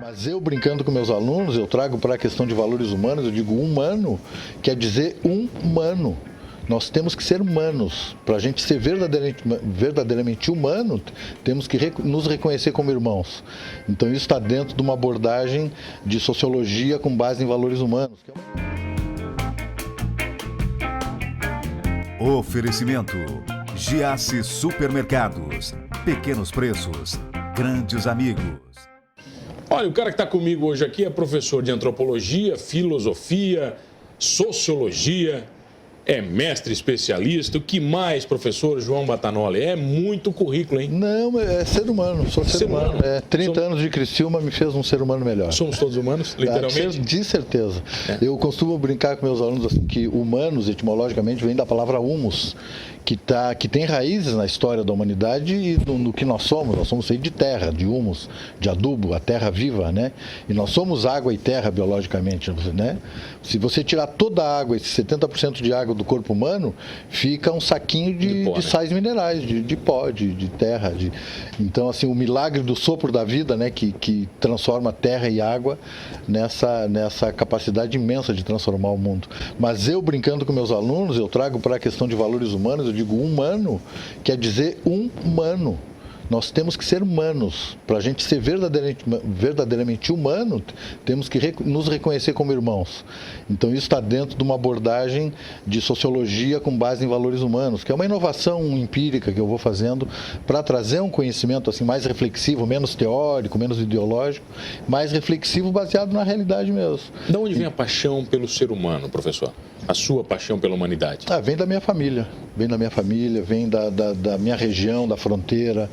Mas eu, brincando com meus alunos, eu trago para a questão de valores humanos, eu digo humano quer dizer humano. Nós temos que ser humanos. Para a gente ser verdadeiramente humano, temos que nos reconhecer como irmãos. Então isso está dentro de uma abordagem de sociologia com base em valores humanos. Oferecimento: Giasse Supermercados. Pequenos preços, grandes amigos. Olha, o cara que está comigo hoje aqui é professor de antropologia, filosofia, sociologia, é mestre especialista. O que mais, professor João Batanoli? É muito currículo, hein? Não, é ser humano, sou ser humano. 30 anos de Criciúma me fez um ser humano melhor. Somos todos humanos, literalmente? De certeza. Eu costumo brincar com meus alunos assim, que humanos, etimologicamente, vem da palavra humus, que tem raízes na história da humanidade e no que nós somos. Nós somos feitos de terra, de humus, de adubo, a terra viva, né? E nós somos água e terra biologicamente, né? Se você tirar toda a água, esse 70% de água do corpo humano, fica um saquinho de sais minerais, de pó, de terra. Então, assim, o milagre do sopro da vida, né? Que transforma terra e água nessa capacidade imensa de transformar o mundo. Mas eu, brincando com meus alunos, eu trago para a questão de valores humanos, eu digo humano quer dizer humano. Nós temos que ser humanos. Para a gente ser verdadeiramente humano, temos que nos reconhecer como irmãos. Então isso está dentro de uma abordagem de sociologia com base em valores humanos, que é uma inovação empírica que eu vou fazendo para trazer um conhecimento assim, mais reflexivo, menos teórico, menos ideológico, mais reflexivo, baseado na realidade mesmo. De onde vem a paixão pelo ser humano, professor? A sua paixão pela humanidade? Vem da minha família. Vem da minha família, vem da minha região, da fronteira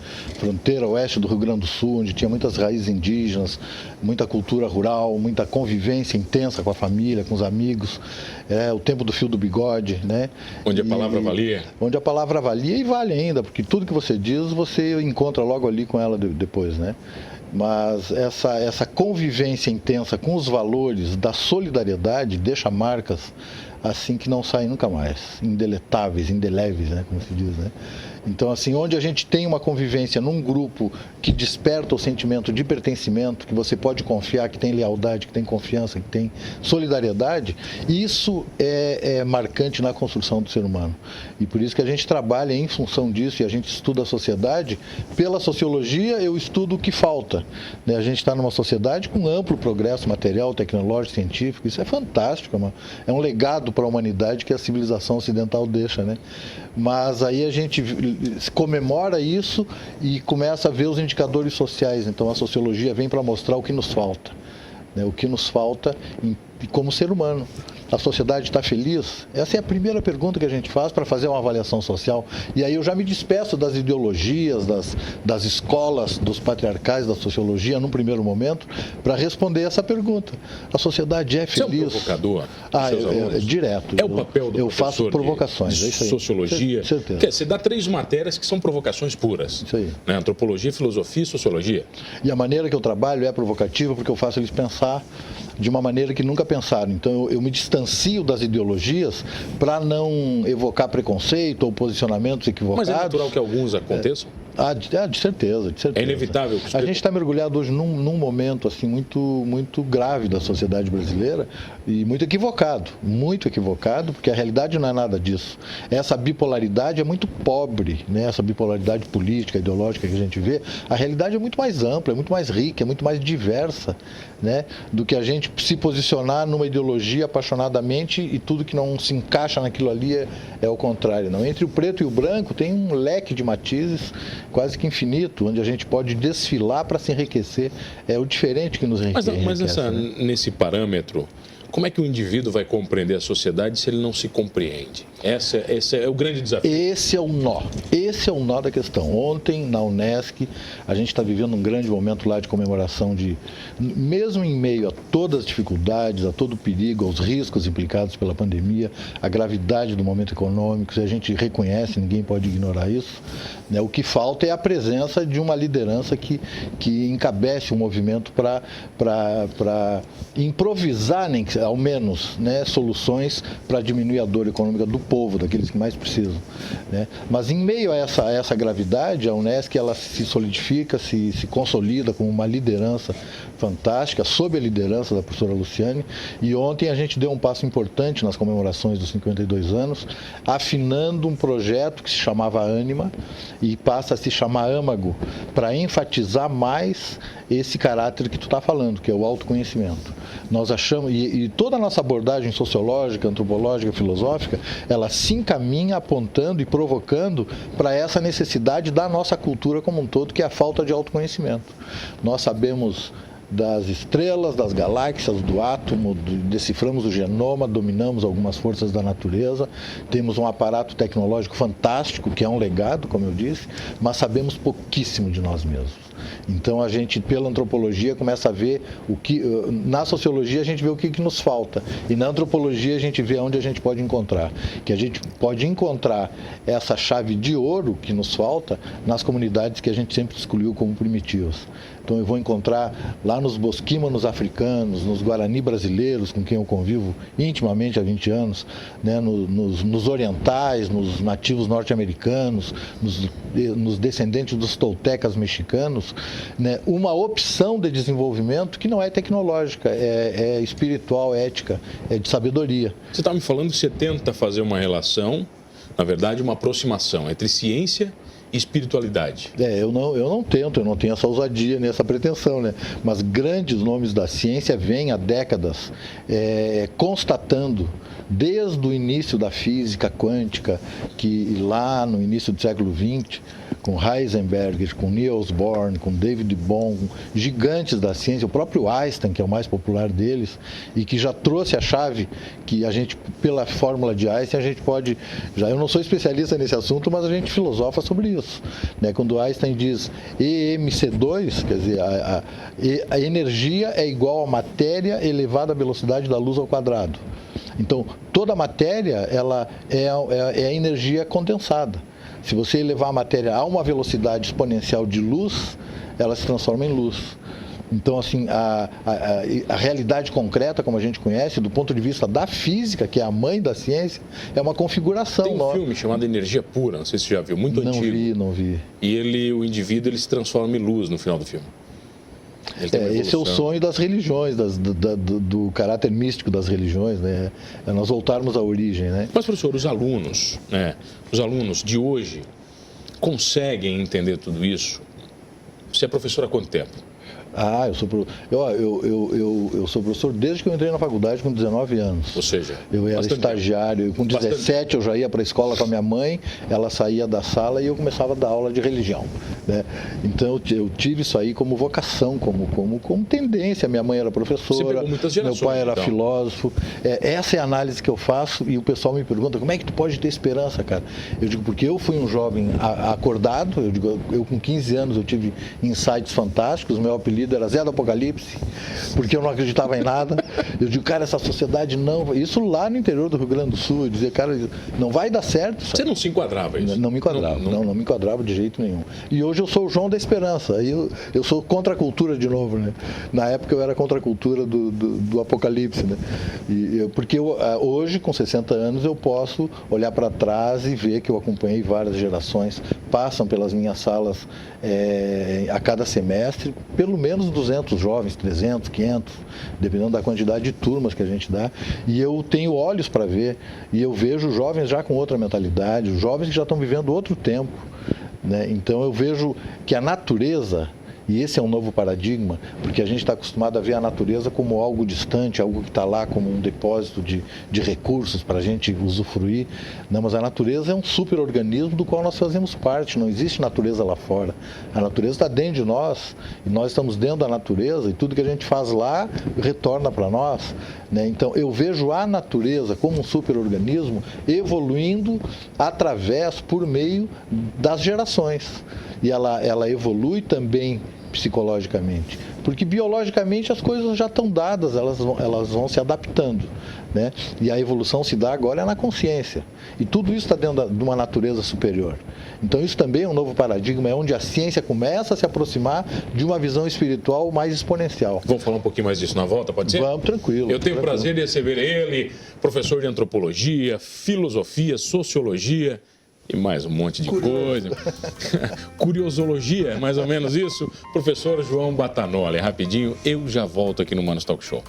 oeste do Rio Grande do Sul, onde tinha muitas raízes indígenas, muita cultura rural, muita convivência intensa com a família, com os amigos, o tempo do fio do bigode, né? Onde a palavra valia? Onde a palavra valia e vale ainda, porque tudo que você diz, você encontra logo ali com ela depois, né? Mas essa convivência intensa com os valores da solidariedade deixa marcas assim que não saem nunca mais, indeletáveis, indeléveis, né, como se diz, né? Então, assim, onde a gente tem uma convivência num grupo que desperta o sentimento de pertencimento, que você pode confiar, que tem lealdade, que tem confiança, que tem solidariedade, isso é marcante na construção do ser humano. E por isso que a gente trabalha em função disso e a gente estuda a sociedade. Pela sociologia, eu estudo o que falta, né? A gente está numa sociedade com amplo progresso material, tecnológico, científico. Isso é fantástico, é um legado para a humanidade que a civilização ocidental deixa, né? Mas aí a gente comemora isso e começa a ver os indicadores sociais. Então a sociologia vem para mostrar o que nos falta, né? O que nos falta como ser humano. A sociedade está feliz? Essa é a primeira pergunta que a gente faz para fazer uma avaliação social. E aí eu já me despeço das ideologias, das escolas, dos patriarcais da sociologia, num primeiro momento, para responder essa pergunta. A sociedade é feliz? Você é um provocador? Direto. É o papel do Eu faço provocações. De sociologia. Certeza. Você dá 3 matérias que são provocações puras. Isso aí. Né? Antropologia, filosofia e sociologia. E a maneira que eu trabalho é provocativa porque eu faço eles pensar de uma maneira que nunca pensaram. Então eu me distancio das ideologias para não evocar preconceito ou posicionamentos equivocados. Mas é natural que alguns aconteçam? De certeza. É inevitável. A gente está mergulhado hoje num momento assim, muito grave da sociedade brasileira e muito equivocado, porque a realidade não é nada disso. Essa bipolaridade é muito pobre, né? Essa bipolaridade política, ideológica que a gente vê, a realidade é muito mais ampla, é muito mais rica, é muito mais diversa, né? Do que a gente se posicionar numa ideologia apaixonadamente e tudo que não se encaixa naquilo ali é o contrário. Não? Entre o preto e o branco tem um leque de matizes quase que infinito, onde a gente pode desfilar para se enriquecer. É o diferente que nos enriquece. Mas nesse parâmetro, como é que o indivíduo vai compreender a sociedade se ele não se compreende? Esse é o grande desafio. Esse é o nó da questão. Ontem, na Unesc, a gente está vivendo um grande momento lá de comemoração mesmo em meio a todas as dificuldades, a todo o perigo, aos riscos implicados pela pandemia, a gravidade do momento econômico, se a gente reconhece, ninguém pode ignorar isso, né? O que falta é a presença de uma liderança que encabece um movimento para improvisar, nem que ao menos, né, soluções para diminuir a dor econômica do povo, daqueles que mais precisam, né? Mas em meio a essa gravidade, a Unesc ela se solidifica, se consolida como uma liderança fantástica, sob a liderança da professora Luciane, e ontem a gente deu um passo importante nas comemorações dos 52 anos, afinando um projeto que se chamava Ânima e passa a se chamar Âmago, para enfatizar mais esse caráter que tu está falando, que é o autoconhecimento. Nós achamos, e toda a nossa abordagem sociológica, antropológica, filosófica, ela se encaminha apontando e provocando para essa necessidade da nossa cultura como um todo, que é a falta de autoconhecimento. Nós sabemos das estrelas, das galáxias, do átomo, deciframos o genoma, dominamos algumas forças da natureza, temos um aparato tecnológico fantástico, que é um legado, como eu disse, mas sabemos pouquíssimo de nós mesmos. Então a gente, pela antropologia, começa a ver o que... Na sociologia a gente vê o que nos falta, e na antropologia a gente vê onde a gente pode encontrar. Que a gente pode encontrar essa chave de ouro que nos falta nas comunidades que a gente sempre excluiu como primitivas. Então eu vou encontrar lá nos bosquímanos africanos, nos guarani brasileiros, com quem eu convivo intimamente há 20 anos, né, nos orientais, nos nativos norte-americanos, nos descendentes dos toltecas mexicanos, né, uma opção de desenvolvimento que não é tecnológica, é espiritual, ética, é de sabedoria. Você está me falando que você tenta fazer uma relação, na verdade, uma aproximação entre ciência e espiritualidade. Eu não tento, eu não tenho essa ousadia nem essa pretensão, né? Mas grandes nomes da ciência vêm há décadas constatando, desde o início da física quântica, que lá no início do século XX, com Heisenberg, com Niels Bohr, com David Bohm, gigantes da ciência, o próprio Einstein, que é o mais popular deles, e que já trouxe a chave que a gente, pela fórmula de Einstein, a gente pode... eu não sou especialista nesse assunto, mas a gente filosofa sobre isso, né? Quando Einstein diz EMC2, quer dizer, a energia é igual a matéria elevada à velocidade da luz ao quadrado. Então, toda a matéria ela é a energia condensada. Se você elevar a matéria a uma velocidade exponencial de luz, ela se transforma em luz. Então, assim, a realidade concreta, como a gente conhece, do ponto de vista da física, que é a mãe da ciência, é uma configuração. Tem um filme chamado Energia Pura, não sei se você já viu, muito antigo. Não vi. E o indivíduo se transforma em luz no final do filme. Esse é o sonho das religiões, do caráter místico das religiões, né? É nós voltarmos à origem, né? Mas, professor, os alunos de hoje conseguem entender tudo isso? Você é professor há quanto tempo? Eu sou professor desde que eu entrei na faculdade com 19 anos. Ou seja, eu era estagiário, com 17 eu já ia para a escola com a minha mãe, ela saía da sala e eu começava a dar aula de religião, né? Então eu tive isso aí como vocação, como tendência. Minha mãe era professora, Você pegou muitas gerações, meu pai era então. filósofo. Essa é a análise que eu faço e o pessoal me pergunta, como é que tu pode ter esperança, cara? Eu digo, porque eu fui um jovem acordado, eu com 15 anos eu tive insights fantásticos, meu apelido era Zé do Apocalipse, porque eu não acreditava em nada. Eu digo, cara, essa sociedade não... Isso lá no interior do Rio Grande do Sul, eu dizia, cara, não vai dar certo. Você não se enquadrava isso? Não me enquadrava, não me enquadrava de jeito nenhum. E hoje eu sou o João da Esperança, aí eu sou contra a cultura de novo, né? Na época eu era contra a cultura do Apocalipse, né? Porque hoje, com 60 anos, eu posso olhar para trás e ver que eu acompanhei várias gerações, passam pelas minhas salas a cada semestre, pelo menos 200 jovens, 300, 500, dependendo da quantidade de turmas que a gente dá, e eu tenho olhos para ver, e eu vejo jovens já com outra mentalidade, jovens que já estão vivendo outro tempo, né? Então eu vejo que a natureza, e esse é um novo paradigma, porque a gente está acostumado a ver a natureza como algo distante, algo que está lá como um depósito de recursos para a gente usufruir. Não, mas a natureza é um superorganismo do qual nós fazemos parte, não existe natureza lá fora. A natureza está dentro de nós, e nós estamos dentro da natureza, e tudo que a gente faz lá retorna para nós, né? Então eu vejo a natureza como um superorganismo evoluindo por meio das gerações. E ela evolui também psicologicamente. Porque biologicamente as coisas já estão dadas, elas vão se adaptando, né? E a evolução se dá agora na consciência. E tudo isso está dentro de uma natureza superior. Então isso também é um novo paradigma, é onde a ciência começa a se aproximar de uma visão espiritual mais exponencial. Vamos falar um pouquinho mais disso na volta, pode ser? Vamos, tranquilo. Eu tenho o tranquilo. prazer de receber ele, professor de antropologia, filosofia, sociologia e mais um monte de coisa. Curiosologia, mais ou menos isso. Professor João Batanoli, rapidinho, eu já volto aqui no Manos Talk Show.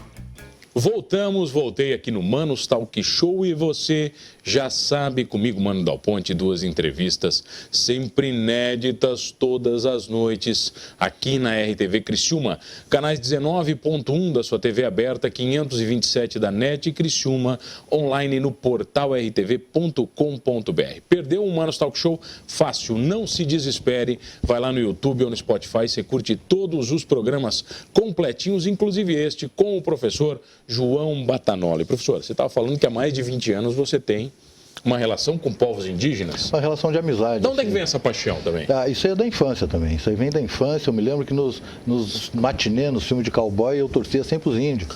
Voltei aqui no Manos Talk Show e você já sabe, comigo, Mano Dal Ponte, 2 entrevistas sempre inéditas todas as noites aqui na RTV Criciúma. Canais 19.1 da sua TV aberta, 527 da NET Criciúma, online no portal rtv.com.br. Perdeu um Manos Talk Show? Fácil, não se desespere. Vai lá no YouTube ou no Spotify, você curte todos os programas completinhos, inclusive este com o professor João Batanoli. Professor, você estava falando que há mais de 20 anos você tem uma relação com povos indígenas? Uma relação de amizade. De onde é que vem essa paixão também? Isso aí é da infância também. Isso aí vem da infância. Eu me lembro que nos matinê, nos filmes de cowboy, eu torcia sempre os índios.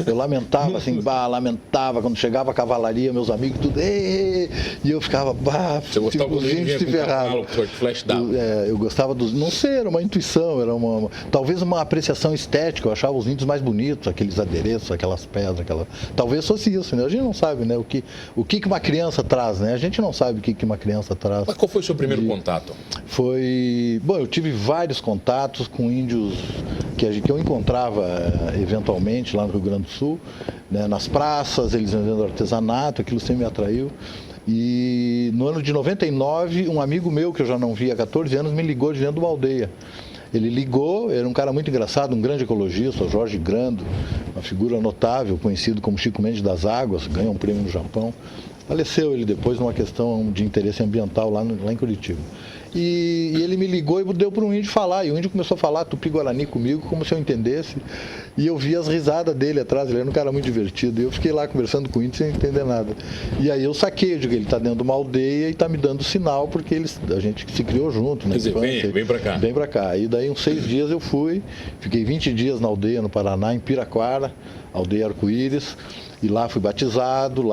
Eu lamentava assim, lamentava quando chegava a cavalaria, meus amigos, tudo, e eu ficava, você gostava os índios se ferravam. Eu gostava dos, não sei, era uma intuição, era talvez uma apreciação estética. Eu achava os índios mais bonitos, aqueles adereços, aquelas pedras, talvez fosse isso, né? A gente não sabe, né? O que uma criança traz, né? A gente não sabe o que uma criança traz. Mas qual foi o seu primeiro contato? Bom, eu tive vários contatos com índios que eu encontrava eventualmente lá no Rio Grande do Sul, né? Nas praças, eles vendendo artesanato, aquilo sempre me atraiu. E no ano de 99, um amigo meu, que eu já não via há 14 anos, me ligou de dentro de uma aldeia. Ele ligou, era um cara muito engraçado, um grande ecologista, o Jorge Grando, uma figura notável, conhecido como Chico Mendes das Águas, ganhou um prêmio no Japão. Faleceu ele depois numa questão de interesse ambiental lá em Curitiba. E ele me ligou e deu para um índio falar. E o índio começou a falar tupi-guarani comigo, como se eu entendesse. E eu vi as risadas dele atrás, ele era um cara muito divertido. E eu fiquei lá conversando com o índio sem entender nada. E aí eu saquei, eu digo, ele está dentro de uma aldeia e está me dando sinal, porque a gente se criou junto. Né? Quer dizer, vem para cá. Vem para cá. E daí uns 6 dias eu fui, fiquei 20 dias na aldeia no Paraná, em Piraquara, aldeia Arco-Íris. E lá fui batizado,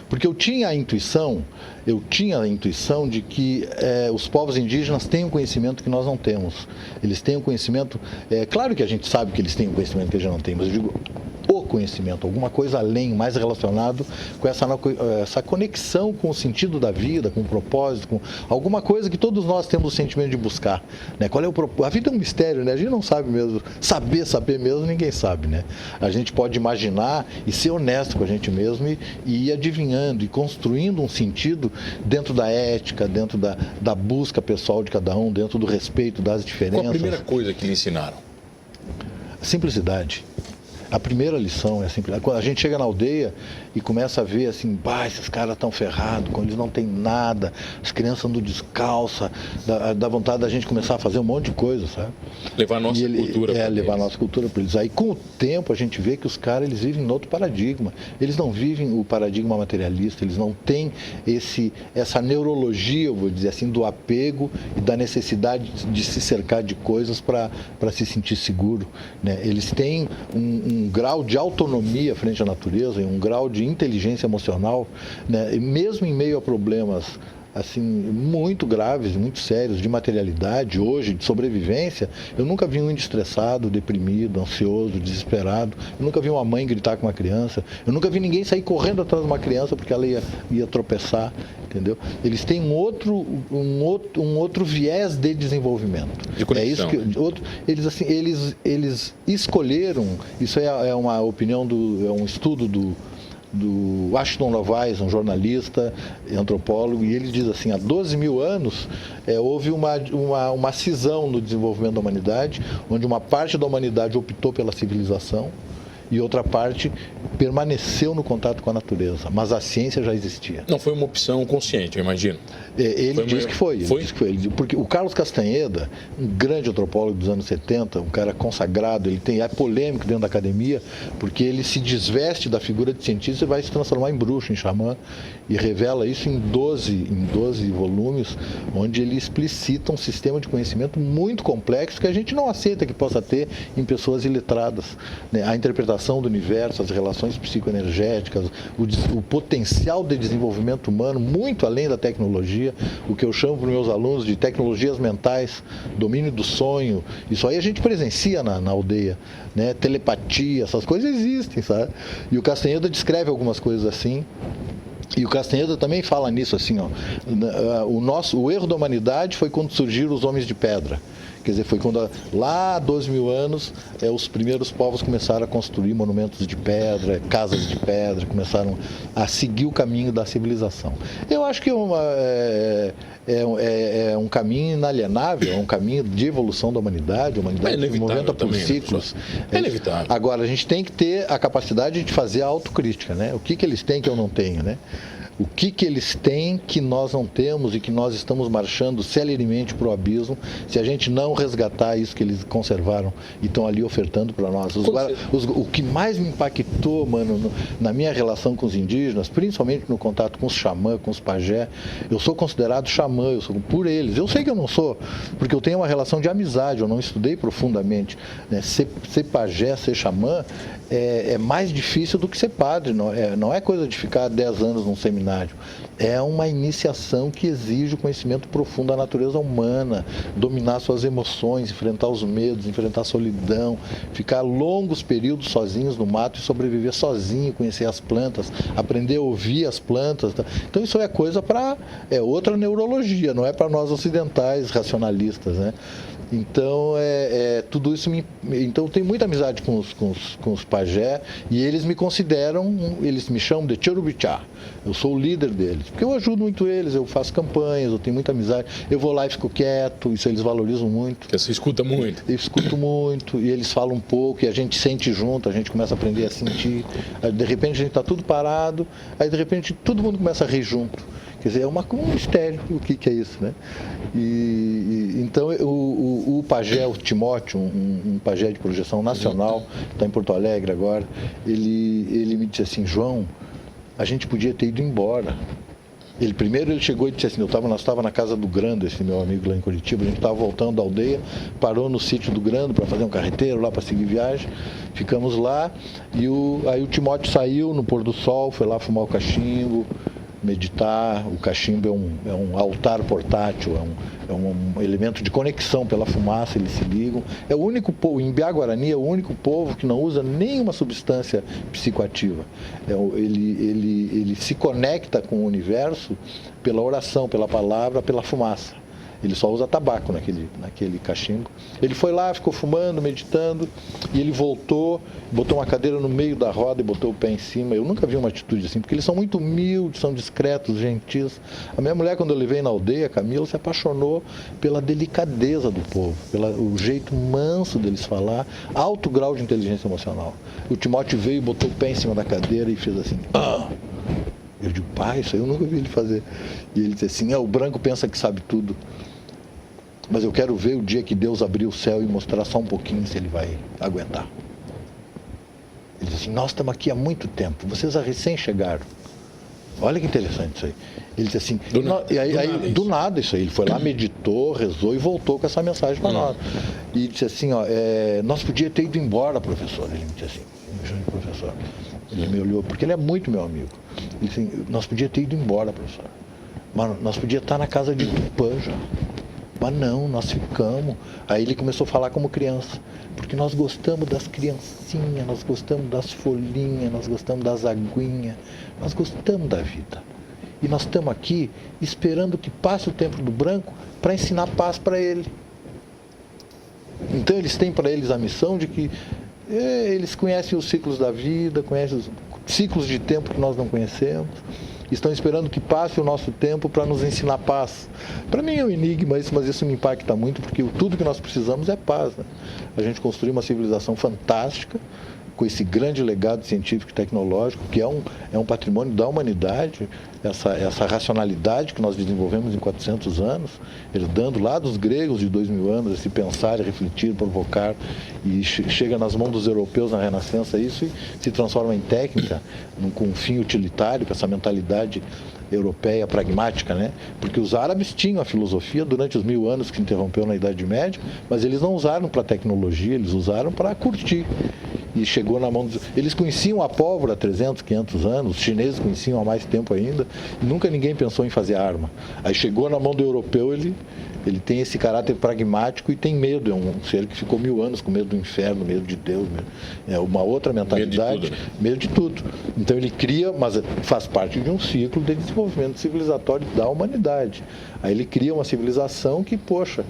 porque eu tinha a intuição de que os povos indígenas têm um conhecimento que nós não temos. Eles têm um conhecimento, claro que a gente sabe que eles têm um conhecimento que a gente não tem, mas eu digo o conhecimento, alguma coisa além, mais relacionado com essa conexão com o sentido da vida, com o propósito, com alguma coisa que todos nós temos o sentimento de buscar, né? Qual é o propósito? A vida é um mistério, né? A gente não sabe mesmo, saber mesmo, ninguém sabe, né? A gente pode imaginar e ser honesto com a gente mesmo e ir adivinhando e construindo um sentido dentro da ética, dentro da busca pessoal de cada um, dentro do respeito das diferenças. Qual a primeira coisa que lhe ensinaram? Simplicidade. A primeira lição é a simplicidade. Quando a gente chega na aldeia e começa a ver assim, esses caras estão ferrados, quando eles não têm nada, as crianças andam descalças, dá vontade da gente começar a fazer um monte de coisa, sabe? Levar a nossa cultura para eles. Levar a nossa cultura para eles. Aí com o tempo a gente vê que os caras, eles vivem em outro paradigma. Eles não vivem o paradigma materialista, eles não têm essa neurologia, eu vou dizer assim, do apego e da necessidade de se cercar de coisas para se sentir seguro, né? Eles têm um grau de autonomia frente à natureza e um grau de inteligência emocional, né? E mesmo em meio a problemas assim, muito graves, muito sérios, de materialidade, hoje, de sobrevivência, eu nunca vi um índio estressado, deprimido, ansioso, desesperado. Eu nunca vi uma mãe gritar com uma criança. Eu nunca vi ninguém sair correndo atrás de uma criança porque ela ia tropeçar, entendeu? Eles têm um outro viés de desenvolvimento. De conexão. Eles escolheram, isso é uma opinião, é um estudo do Washington Novaes, um jornalista, antropólogo, e ele diz assim, há 12 mil anos houve uma cisão no desenvolvimento da humanidade, onde uma parte da humanidade optou pela civilização e outra parte permaneceu no contato com a natureza, mas a ciência já existia. Não foi uma opção consciente, eu imagino. Ele disse que foi. Porque o Carlos Castanheda, um grande antropólogo dos anos 70, um cara consagrado, é polêmico dentro da academia, porque ele se desveste da figura de cientista e vai se transformar em bruxo, em xamã, e revela isso em 12 volumes, onde ele explicita um sistema de conhecimento muito complexo que a gente não aceita que possa ter em pessoas iletradas, né? A interpretação do universo, as relações psicoenergéticas, o potencial de desenvolvimento humano, muito além da tecnologia, o que eu chamo para os meus alunos de tecnologias mentais, domínio do sonho. Isso aí a gente presencia na aldeia, né? Telepatia, essas coisas existem, sabe? E o Castanheda descreve algumas coisas assim. E o Castanheda também fala nisso, assim, ó, o erro da humanidade foi quando surgiram os homens de pedra. Quer dizer, foi quando, lá há 12 mil anos, os primeiros povos começaram a construir monumentos de pedra, casas de pedra, começaram a seguir o caminho da civilização. Eu acho que é um caminho inalienável, é um caminho de evolução da humanidade. A humanidade se movimenta por ciclos. É inevitável. Agora, a gente tem que ter a capacidade de fazer a autocrítica, né? O que eles têm que eu não tenho, né? O que eles têm que nós não temos e que nós estamos marchando celeremente para o abismo se a gente não resgatar isso que eles conservaram e estão ali ofertando para nós. O que mais me impactou, mano, na minha relação com os indígenas, principalmente no contato com os xamã, com os pajé, eu sou considerado xamã, eu sou por eles. Eu sei que eu não sou, porque eu tenho uma relação de amizade, eu não estudei profundamente, né? Ser pajé, ser xamã, é mais difícil do que ser padre, não é coisa de ficar 10 anos num seminário. É uma iniciação que exige o conhecimento profundo da natureza humana, dominar suas emoções, enfrentar os medos, enfrentar a solidão, ficar longos períodos sozinhos no mato e sobreviver sozinho, conhecer as plantas, aprender a ouvir as plantas. Então isso é coisa para outra neurologia, não é para nós ocidentais racionalistas, né? Então, tudo isso então eu tenho muita amizade com os pajé e eles me consideram, eles me chamam de Cherubichá. Eu sou o líder deles, porque eu ajudo muito eles, eu faço campanhas, eu tenho muita amizade. Eu vou lá e fico quieto, isso eles valorizam muito. Porque você escuta muito. Eu escuto muito e eles falam um pouco e a gente sente junto, a gente começa a aprender a sentir. Aí, de repente a gente está tudo parado, aí de repente todo mundo começa a rir junto. Quer dizer, é um mistério o que é isso, né? Então, o pajé, o Timóteo, um pajé de projeção nacional, está em Porto Alegre agora, ele me disse assim, João, a gente podia ter ido embora. Primeiro ele chegou e disse assim, nós estávamos na casa do Grando, esse meu amigo lá em Curitiba, a gente estava voltando da aldeia, parou no sítio do Grando para fazer um carreteiro lá para seguir viagem, ficamos lá, e aí o Timóteo saiu no pôr do sol, foi lá fumar o cachimbo, meditar. O cachimbo é um altar portátil, é um elemento de conexão pela fumaça, eles se ligam. É o único povo, em Biá-Guarani, é o único povo que não usa nenhuma substância psicoativa. Ele se conecta com o universo pela oração, pela palavra, pela fumaça. Ele só usa tabaco naquele cachimbo. Ele foi lá, ficou fumando, meditando, e ele voltou, botou uma cadeira no meio da roda e botou o pé em cima. Eu nunca vi uma atitude assim, porque eles são muito humildes, são discretos, gentis. A minha mulher, quando eu levei na aldeia, a Camila, se apaixonou pela delicadeza do povo, pelo jeito manso deles falar, alto grau de inteligência emocional. O Timóteo veio, botou o pé em cima da cadeira e fez assim... Eu digo, pai, isso aí eu nunca vi ele fazer. E ele disse assim, o branco pensa que sabe tudo. Mas eu quero ver o dia que Deus abrir o céu e mostrar só um pouquinho se ele vai aguentar. Ele disse assim, nós estamos aqui há muito tempo, vocês recém chegaram. Olha que interessante isso aí. Ele disse assim, do nada isso aí. Ele foi lá, meditou, rezou e voltou com essa mensagem para nós. E disse assim, nós podíamos ter ido embora, professor. Ele me disse assim, professor. Ele me olhou, porque ele é muito meu amigo. Ele disse assim, nós podíamos ter ido embora, professor. Mas nós podíamos estar na casa de Tupã já. Mas não, nós ficamos. Aí ele começou a falar como criança. Porque nós gostamos das criancinhas, nós gostamos das folhinhas, nós gostamos das aguinhas, nós gostamos da vida. E nós estamos aqui esperando que passe o tempo do branco para ensinar paz para ele. Então eles têm para eles a missão de que eles conhecem os ciclos da vida, conhecem os ciclos de tempo que nós não conhecemos. Estão esperando que passe o nosso tempo para nos ensinar paz. Para mim é um enigma isso, mas isso me impacta muito, porque tudo que nós precisamos é paz, né? A gente construiu uma civilização fantástica, com esse grande legado científico e tecnológico, que é um patrimônio da humanidade, essa racionalidade que nós desenvolvemos em 400 anos, herdando lá dos gregos de 2000 anos, esse pensar, refletir, provocar, e chega nas mãos dos europeus na Renascença isso e se transforma em técnica, com um fim utilitário, com essa mentalidade europeia pragmática, né? Porque os árabes tinham a filosofia durante os 1000 anos que interrompeu na Idade Média, mas eles não usaram para tecnologia, eles usaram para curtir. E chegou na mão dos... Eles conheciam a pólvora há 300, 500 anos, os chineses conheciam há mais tempo ainda, e nunca ninguém pensou em fazer arma. Aí chegou na mão do europeu, ele tem esse caráter pragmático e tem medo, é um ser que ficou 1000 anos com medo do inferno, medo de Deus, é uma outra mentalidade, medo de tudo. Então ele cria, mas faz parte de um ciclo de desenvolvimento civilizatório da humanidade. Aí ele cria uma civilização que, poxa,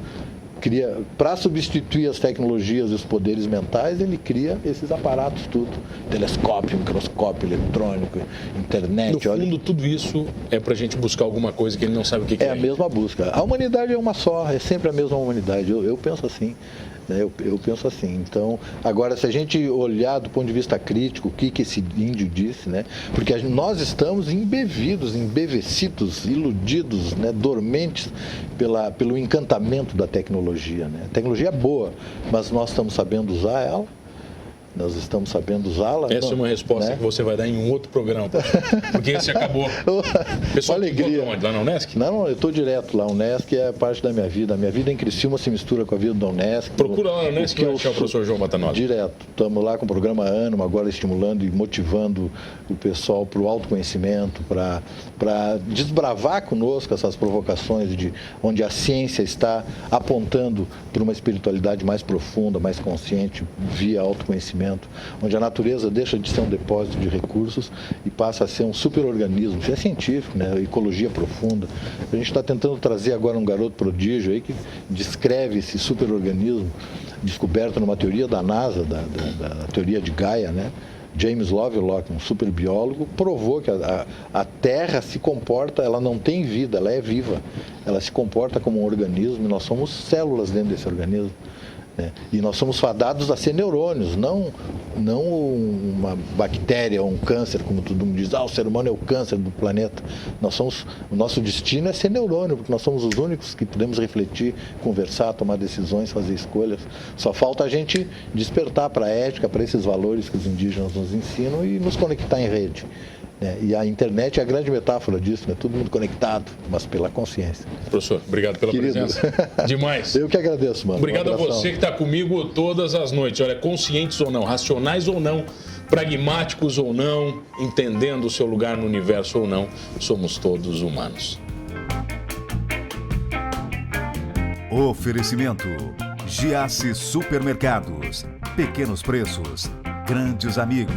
para substituir as tecnologias e os poderes mentais, ele cria esses aparatos tudo, telescópio, microscópio eletrônico, internet. No fundo, tudo isso é para a gente buscar alguma coisa que ele não sabe o que é. É a mesma busca. A humanidade é uma só, é sempre a mesma humanidade. Eu penso assim. Eu penso assim. Então, agora, se a gente olhar do ponto de vista crítico, o que esse índio disse, né? Porque nós estamos embevidos, embevecidos, iludidos, né? Dormentes pelo encantamento da tecnologia, né? A tecnologia é boa, mas nós estamos sabendo usar ela. Nós estamos sabendo usá-la. Essa é uma resposta, né, que você vai dar em um outro programa, porque esse acabou. Pessoal, alegria. Onde? Lá na Unesc? Não, eu estou direto lá. A Unesc é parte da minha vida. A minha vida em Criciúma se mistura com a vida da Unesc. Procura lá na Unesc que vai achar o professor João Batanova. Direto. Estamos lá com o programa Ânimo, agora estimulando e motivando o pessoal para o autoconhecimento, para desbravar conosco essas provocações de onde a ciência está apontando para uma espiritualidade mais profunda, mais consciente, via autoconhecimento, onde a natureza deixa de ser um depósito de recursos e passa a ser um superorganismo. Isso é científico, né? Ecologia profunda. A gente está tentando trazer agora um garoto prodígio aí que descreve esse superorganismo, descoberto numa teoria da NASA, da teoria de Gaia, né? James Lovelock, um superbiólogo, provou que a Terra se comporta, ela não tem vida, ela é viva. Ela se comporta como um organismo e nós somos células dentro desse organismo. E nós somos fadados a ser neurônios, não uma bactéria ou um câncer, como todo mundo diz, o ser humano é o câncer do planeta. O nosso destino é ser neurônio, porque nós somos os únicos que podemos refletir, conversar, tomar decisões, fazer escolhas. Só falta a gente despertar para a ética, para esses valores que os indígenas nos ensinam e nos conectar em rede. E a internet é a grande metáfora disso, né? Todo mundo conectado, mas pela consciência. Professor, obrigado pela presença. Demais. Eu que agradeço, mano. Obrigado a você que está comigo todas as noites. Olha, conscientes ou não, racionais ou não, pragmáticos ou não, entendendo o seu lugar no universo ou não, somos todos humanos. Oferecimento: Giasse Supermercados. Pequenos preços, grandes amigos.